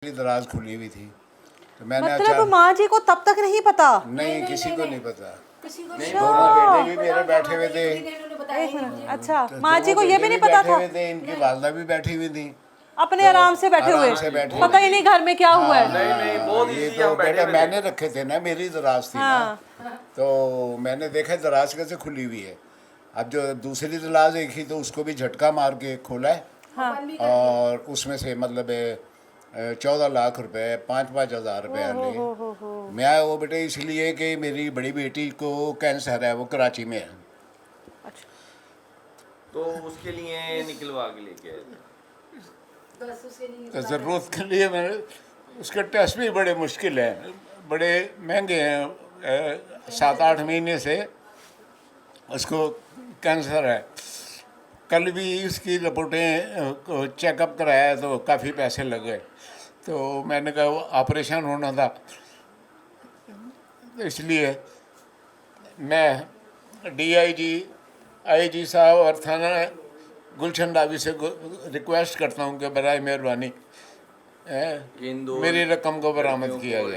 दराज खुली हुई थी तो मैंने मतलब माँ जी को तब तक नहीं पता? नहीं, किसी को नहीं पता। नहीं, दोनों बेटे भी मेरे बैठे हुए थे। एक मिनट, अच्छा तो माँ जी दोनों को ये बेटे भी नहीं पता बैठे था? हुए थे, इनकी वालदा भी बैठी हुई थी। अपने तो आराम से बैठे हुए, आराम से बैठे पता हुए। ही नहीं घर में क्या हुआ है। नहीं, बहुत ये easy तो हम बैठे बेटा हुए थे। मैंने रखे थे ना, मेरी दराज थी ना। हाँ। तो मैंने देखा दराज कैसे खुली हुई है। अब जो दूसरी दराज एक ही, तो उसको भी झटका मार के खोला है। हाँ। और उसमें से मतलब 14 लाख रुपए, 5-5 हज़ार रुपये ले। हो। मैं वो बेटे इसलिए कि मेरी बड़ी बेटी को कैंसर है, वो कराची में है। अच्छा। तो उसके लिए निकलवा के लेके आए थे। तो ज़रूरत के लिए मैंने, उसके टेस्ट भी बड़े मुश्किल हैं, बड़े महंगे हैं। 7-8 महीने से उसको कैंसर है। कल भी उसकी रिपोर्टें चेकअप कराया तो काफ़ी पैसे लगे। तो मैंने कहा वो ऑपरेशन होना था, तो इसलिए मैं आईजी साहब और थाना गुलशन डाबी से रिक्वेस्ट करता हूँ कि बराए मेहरबानी इन दो मेरी रकम को बरामद लड़कियों किया को जाए।